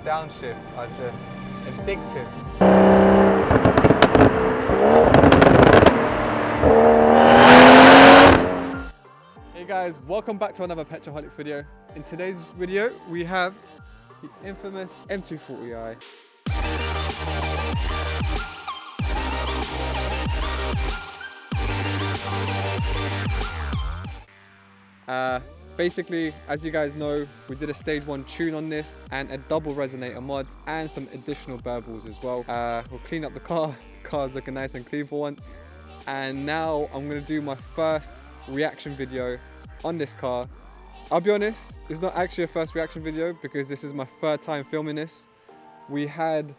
downshifts are just addictive. Hey guys, welcome back to another Petroholics video. In today's video, we have the infamous M240i. Basically, as you guys know, we did a stage 1 tune on this and a double resonator mod and some additional burbles as well. We'll clean up the car. The car's looking nice and clean for once. And now I'm gonna do my first reaction video on this car. I'll be honest, it's not actually a first reaction video because this is my third time filming this. We had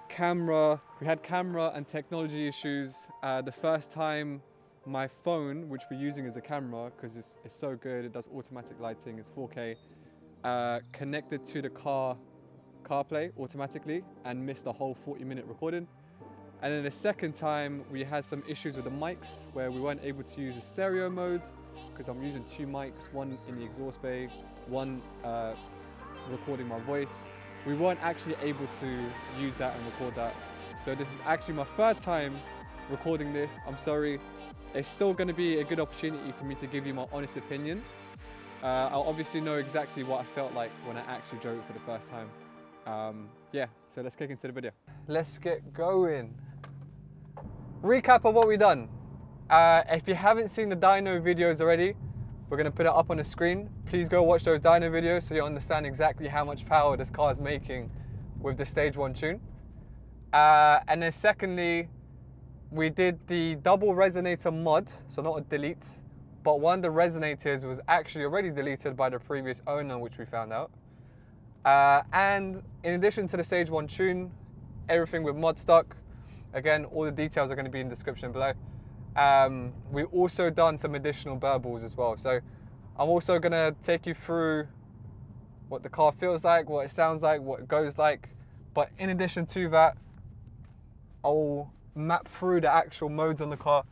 camera and technology issues. The first time my phone, which we're using as a camera because it's so good, it does automatic lighting, it's 4K, connected to the CarPlay automatically and missed the whole 40-minute recording. And then the second time we had some issues with the mics where we weren't able to use the stereo mode because I'm using 2 mics, one in the exhaust bay, one recording my voice. We weren't actually able to use that and record that. So this is actually my third time recording this. I'm sorry. It's still going to be a good opportunity for me to give you my honest opinion. I'll obviously know exactly what I felt like when I actually drove it for the first time. Yeah, so let's kick into the video. Let's get going. Recap of what we've done. If you haven't seen the dyno videos already, we're going to put it up on the screen. Please go watch those dyno videos so you understand exactly how much power this car is making with the stage 1 tune. And then secondly, we did the double resonator mod, so not a delete, but one of the resonators was actually already deleted by the previous owner, which we found out. And in addition to the stage 1 tune, everything with mod stock. Again, all the details are going to be in the description below. We also done some additional burbles as well. So I'm also going to take you through what the car feels like, what it sounds like, what it goes like. But in addition to that, I'll map through the actual modes on the car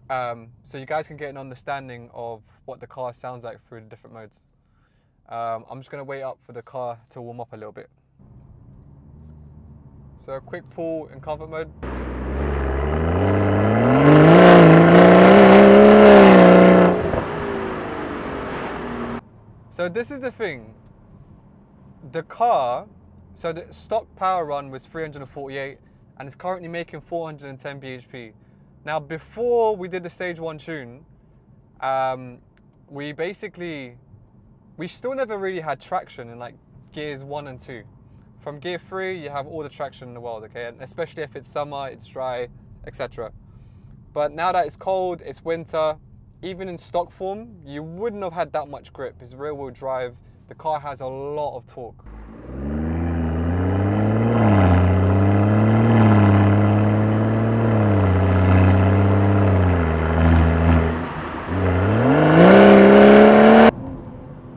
so you guys can get an understanding of what the car sounds like through the different modes. I'm just going to wait up for the car to warm up a little bit. So a quick pull in comfort mode. So this is the thing. The car, so the stock power run was 348 and it's currently making 410 bhp. Now before we did the stage 1 tune, we still never really had traction in like gears 1 and 2. From gear 3, you have all the traction in the world, okay? And especially if it's summer, it's dry, etc. But now that it's cold, it's winter, even in stock form, you wouldn't have had that much grip. It's rear-wheel drive. The car has a lot of torque.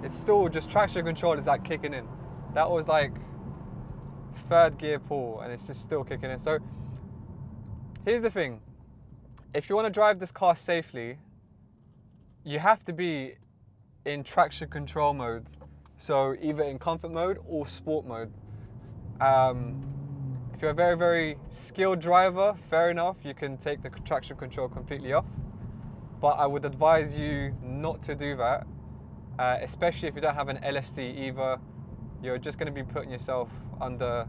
It's still just traction control is like kicking in. That was like 3rd gear pull and it's just still kicking in. So here's the thing. If you want to drive this car safely, you have to be in traction control mode. So either in comfort mode or sport mode. If you're a very, very skilled driver, fair enough, you can take the traction control completely off. But I would advise you not to do that, especially if you don't have an LSD either. You're just going to be putting yourself under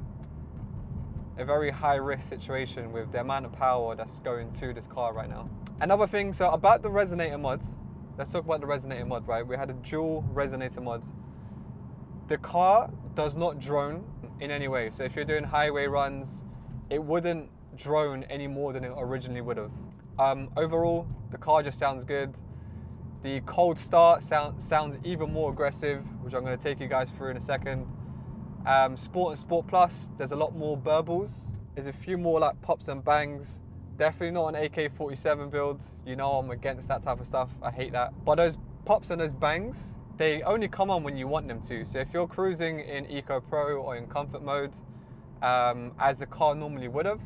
a very high risk situation with the amount of power that's going to this car right now. Another thing, so about the resonator mod, let's talk about the resonator mod, right? We had a dual resonator mod. The car does not drone in any way. So if you're doing highway runs, it wouldn't drone any more than it originally would have. Overall, the car just sounds good. The cold start sounds even more aggressive, which I'm going to take you guys through in a second. Sport and Sport Plus, there's a lot more burbles. There's a few more like pops and bangs. Definitely not an AK-47 build. You know I'm against that type of stuff. I hate that. But those pops and those bangs, they only come on when you want them to. So if you're cruising in Eco Pro or in comfort mode, as the car normally would have,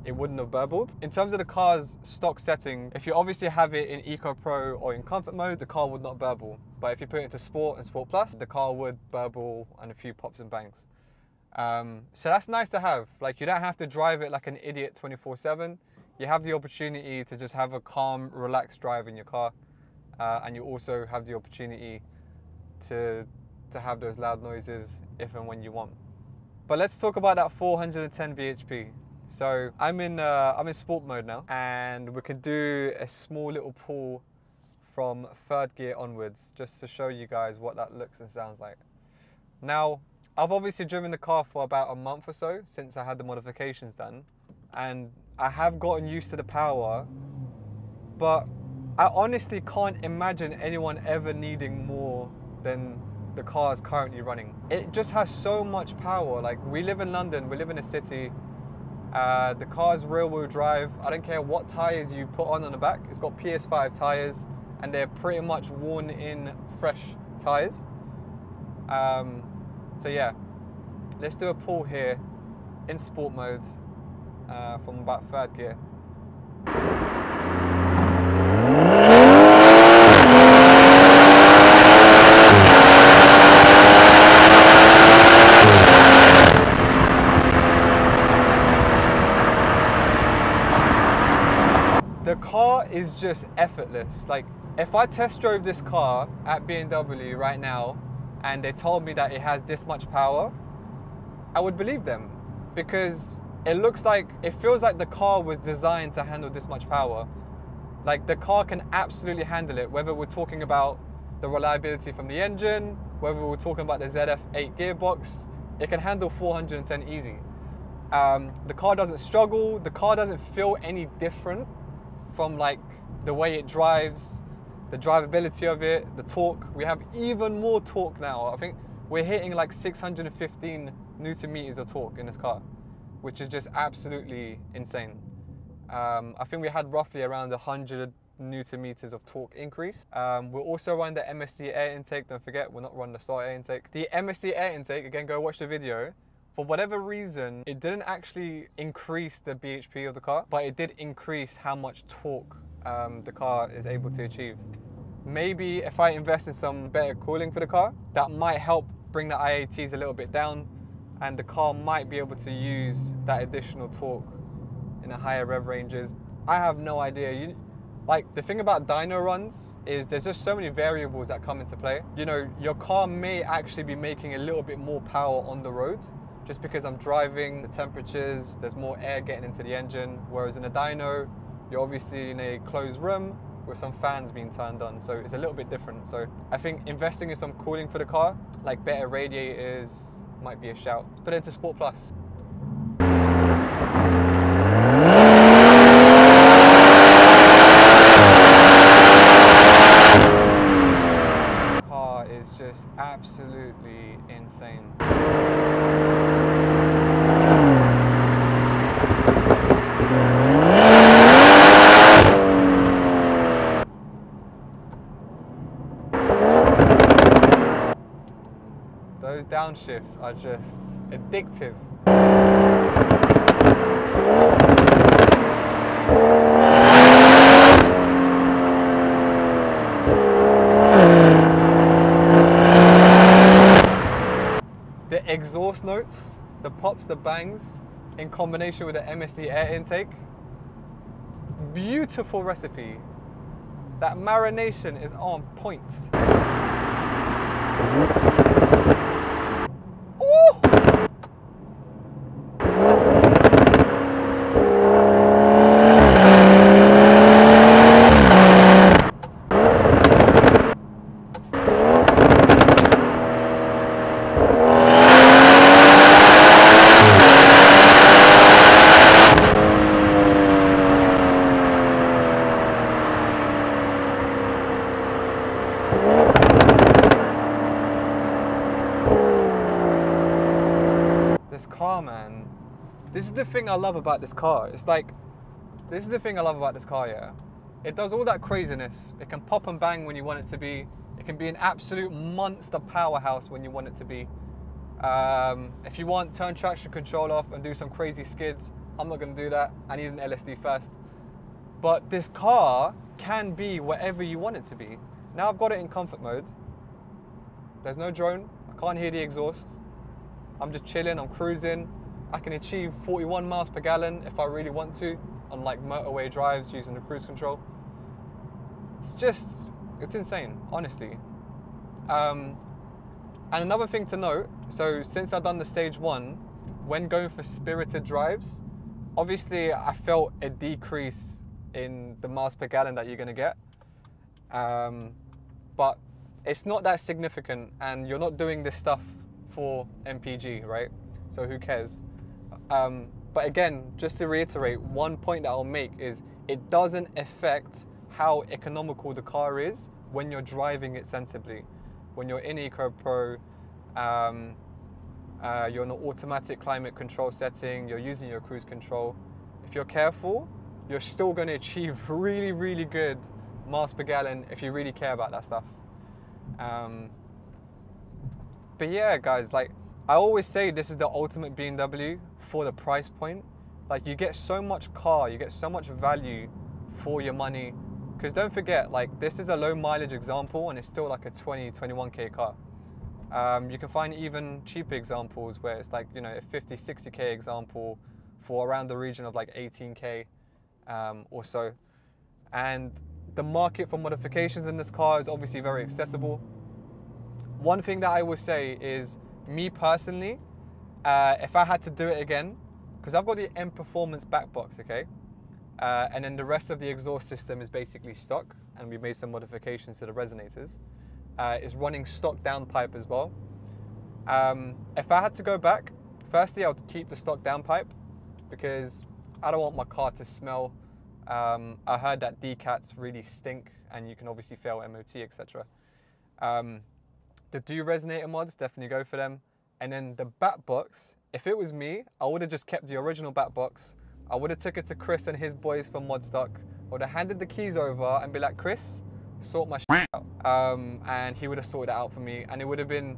it wouldn't have burbled. In terms of the car's stock setting, if you obviously have it in Eco Pro or in comfort mode, the car would not burble. But if you put it into Sport and Sport Plus, the car would burble and a few pops and bangs. So that's nice to have. Like, you don't have to drive it like an idiot 24/7. You have the opportunity to just have a calm, relaxed drive in your car. And you also have the opportunity to have those loud noises if and when you want. But let's talk about that 410 bhp. So I'm in sport mode now, and we can do a small little pull from third gear onwards, just to show you guys what that looks and sounds like. Now, I've obviously driven the car for about a month or so since I had the modifications done, and I have gotten used to the power, but I honestly can't imagine anyone ever needing more than the car is currently running. It just has so much power. Like, we live in London, we live in a city. The car's rear-wheel drive. I don't care what tires you put on the back. It's got PS5 tires, and they're pretty much worn-in, fresh tires. So yeah, let's do a pull here in sport mode from about third gear. The car is just effortless. Like, if I test drove this car at BMW right now and they told me that it has this much power, I would believe them, because it feels like the car was designed to handle this much power. Like, the car can absolutely handle it, whether we're talking about the reliability from the engine, whether we're talking about the ZF8 gearbox, it can handle 410 easy. The car doesn't struggle, the car doesn't feel any different from like the way it drives, the drivability of it, the torque. We have even more torque now. I think we're hitting like 615 Newton meters of torque in this car, which is just absolutely insane. I think we had roughly around 100 Newton meters of torque increase. We're also running the MSD air intake. Don't forget, we're not running the start air intake. The MSD air intake, again, go watch the video. For whatever reason, it didn't actually increase the bhp of the car, but it did increase how much torque the car is able to achieve. Maybe if I invest in some better cooling for the car, that might help bring the IATs a little bit down, and the car might be able to use that additional torque in the higher rev ranges. I have no idea. Like, the thing about dyno runs is there's just so many variables that come into play. You know, your car may actually be making a little bit more power on the road, just because I'm driving, the temperatures, there's more air getting into the engine. Whereas in a dyno, you're obviously in a closed room with some fans being turned on. So it's a little bit different. So I think investing in some cooling for the car, like better radiators, might be a shout. Let's put it into Sport Plus. The car is just absolutely insane. Those downshifts are just addictive. The exhaust notes, the pops, the bangs, in combination with the MSD air intake, beautiful recipe. That marination is on point. Ooh! This car, man, this is the thing I love about this car. It's like, this is the thing I love about this car, yeah. It does all that craziness. It can pop and bang when you want it to be. It can be an absolute monster powerhouse when you want it to be. If you want, turn traction control off and do some crazy skids. I'm not gonna do that. I need an LSD first. But this car can be whatever you want it to be. Now I've got it in comfort mode. There's no drone. I can't hear the exhaust. I'm just chilling, I'm cruising. I can achieve 41 miles per gallon if I really want to on like motorway drives using the cruise control. It's insane, honestly. And another thing to note, so since I've done the stage 1, when going for spirited drives, obviously I felt a decrease in the miles per gallon that you're gonna get. But it's not that significant, and you're not doing this stuff for MPG, right? So who cares? But again, just to reiterate, one point that I'll make is it doesn't affect how economical the car is when you're driving it sensibly. When you're in EcoPro, you're on an automatic climate control setting, you're using your cruise control. If you're careful, you're still going to achieve really, really good miles per gallon if you really care about that stuff. But yeah, guys, like I always say, this is the ultimate BMW for the price point. Like you get so much car, you get so much value for your money. Because don't forget, like this is a low mileage example and it's still like a 21K car. You can find even cheaper examples where it's like, you know, a 60K example for around the region of like 18K or so. And the market for modifications in this car is obviously very accessible. One thing that I would say is, me personally, if I had to do it again, because I've got the M Performance back box, okay? And then the rest of the exhaust system is basically stock, and we made some modifications to the resonators. It's running stock downpipe as well. If I had to go back, firstly I would keep the stock downpipe because I don't want my car to smell. I heard that decats really stink and you can obviously fail MOT, etc. The do resonator mods, definitely go for them. And then the back box, if it was me, I would have just kept the original back box. I would have took it to Chris and his boys from Modstock. I would have handed the keys over and be like, Chris, sort my shit out. And he would have sorted it out for me, and it would have been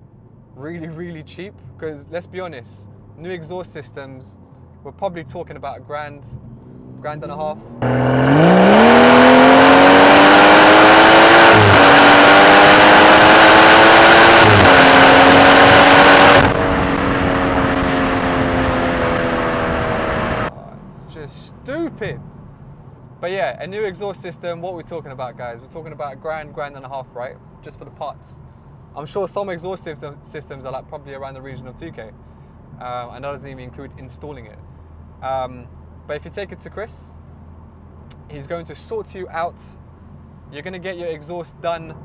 really, really cheap, because let's be honest, new exhaust systems, we're probably talking about £1, £1.50. Stupid. But yeah, a new exhaust system, what we're talking about, guys, we're talking about £1.50, right? Just for the parts. I'm sure some exhaust systems are like probably around the region of 2K, and that doesn't even include installing it. But if you take it to Chris, he's going to sort you out. You're going to get your exhaust done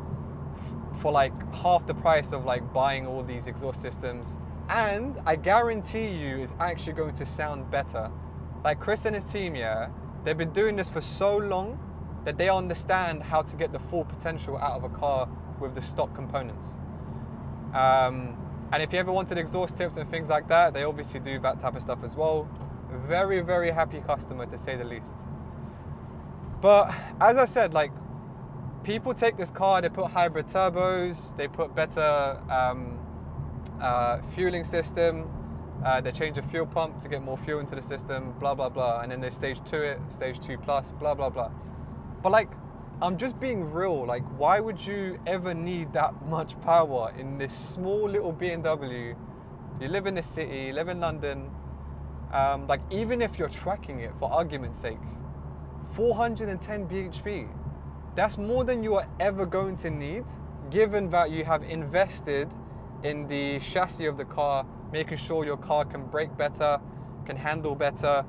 for like half the price of like buying all these exhaust systems, and I guarantee you it's actually going to sound better. Like Chris and his team, yeah, they've been doing this for so long that they understand how to get the full potential out of a car with the stock components. And if you ever wanted exhaust tips and things like that, they obviously do that type of stuff as well. Very, very happy customer, to say the least. But as I said, like, people take this car, they put hybrid turbos, they put better fueling system, they change the fuel pump to get more fuel into the system, blah, blah, blah. And then they stage 2 it, stage 2 plus, blah, blah, blah. But like, I'm just being real. Like, why would you ever need that much power in this small little BMW? You live in the city, you live in London. Like, even if you're tracking it, for argument's sake, 410 bhp, that's more than you are ever going to need, given that you have invested in the chassis of the car, making sure your car can brake better, can handle better,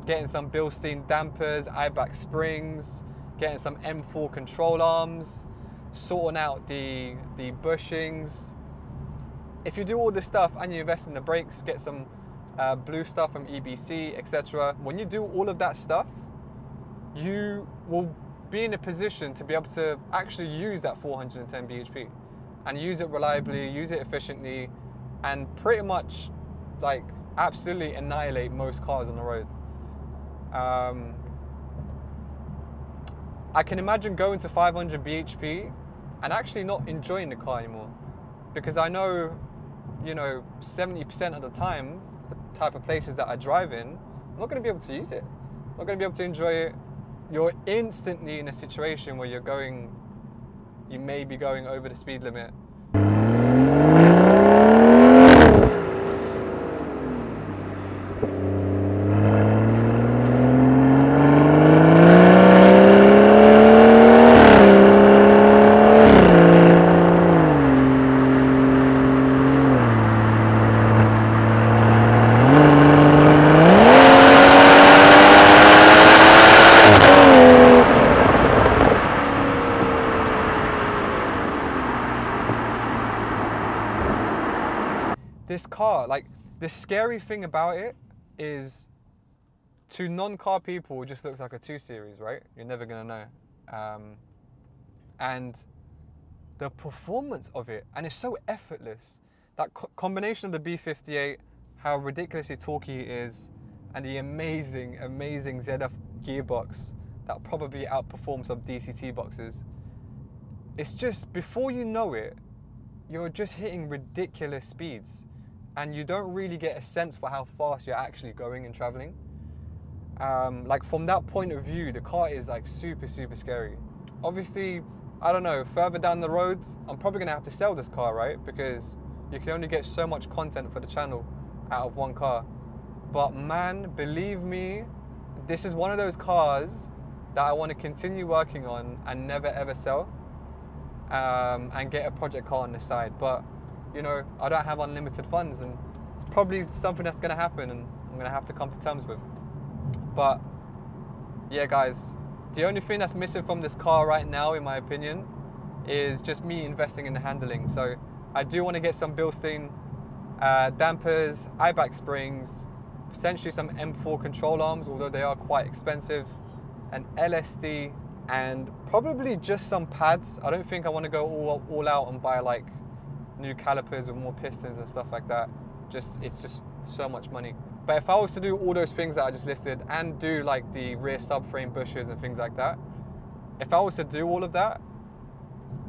getting some Bilstein dampers, IBAC springs, getting some M4 control arms, sorting out the bushings. If you do all this stuff and you invest in the brakes, get some blue stuff from EBC, etc. When you do all of that stuff, you will be in a position to be able to actually use that 410 bhp and use it reliably, use it efficiently, and pretty much like absolutely annihilate most cars on the road. I can imagine going to 500 bhp and actually not enjoying the car anymore, because I know, you know, 70% of the time, the type of places that I drive in, I'm not going to be able to use it. I'm not going to be able to enjoy it. You're instantly in a situation where you may be going over the speed limit. this car, like, the scary thing about it is, to non-car people, it just looks like a 2 Series, right? You're never gonna know. And the performance of it, and it's so effortless. That combination of the B58, how ridiculously torquey it is, and the amazing, amazing ZF gearbox that probably outperforms some DCT boxes. It's just, before you know it, you're just hitting ridiculous speeds, and you don't really get a sense for how fast you're actually going and traveling. Like, from that point of view, the car is like super, super scary. Obviously, I don't know, further down the road, I'm probably gonna have to sell this car, right? Because you can only get so much content for the channel out of one car. But man, believe me, this is one of those cars that I want to continue working on and never ever sell, and get a project car on the side. But, you know, I don't have unlimited funds, and it's probably something that's going to happen and I'm going to have to come to terms with. But yeah, guys, the only thing that's missing from this car right now, in my opinion, is just me investing in the handling. So I do want to get some Bilstein dampers, IBAC springs, potentially some M4 control arms, although they are quite expensive, an LSD, and probably just some pads. I don't think I want to go all out and buy like new calipers with more pistons and stuff like that. It's just so much money. But if I was to do all those things that I just listed and do like the rear subframe bushes and things like that, if I was to do all of that,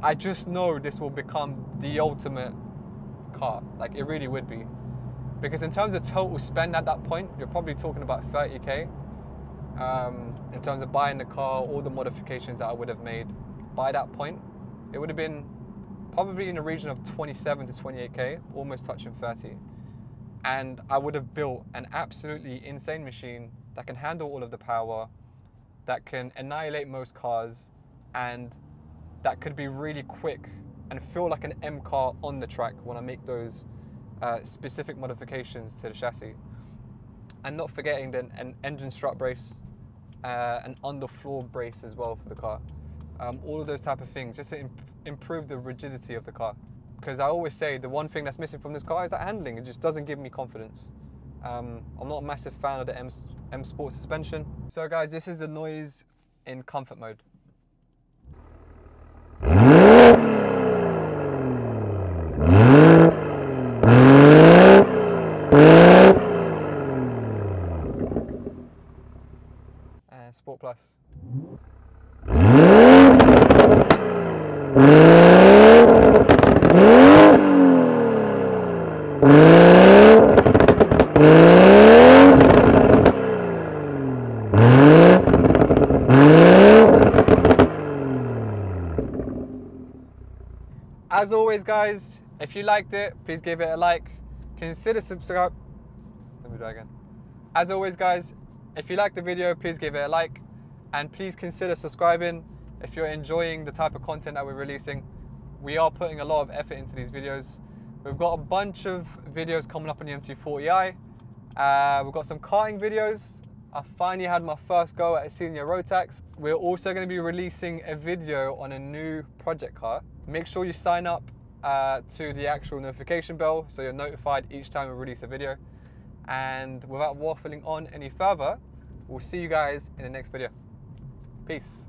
I just know this will become the ultimate car. Like, it really would be. Because in terms of total spend at that point, you're probably talking about 30K. In terms of buying the car, all the modifications that I would have made by that point, it would have been probably in the region of 27 to 28K, almost touching 30. And I would have built an absolutely insane machine that can handle all of the power, that can annihilate most cars, and that could be really quick and feel like an M car on the track when I make those specific modifications to the chassis. And not forgetting then an engine strut brace, an underfloor brace as well for the car. All of those type of things, just to improve the rigidity of the car. Because I always say the one thing that's missing from this car is that handling. It just doesn't give me confidence. I'm not a massive fan of the M Sport suspension. So guys, this is the noise in comfort mode. And Sport Plus. As always, guys, if you liked it, please give it a like. Consider subscribe. Let me do that again. As always, guys, if you liked the video, please give it a like, and please consider subscribing if you're enjoying the type of content that we're releasing. We are putting a lot of effort into these videos. We've got a bunch of videos coming up on the M240i. We've got some karting videos. I finally had my first go at a senior road tax. We're also going to be releasing a video on a new project car. Make sure you sign up to the actual notification bell so you're notified each time we release a video. And without waffling on any further, we'll see you guys in the next video. Peace.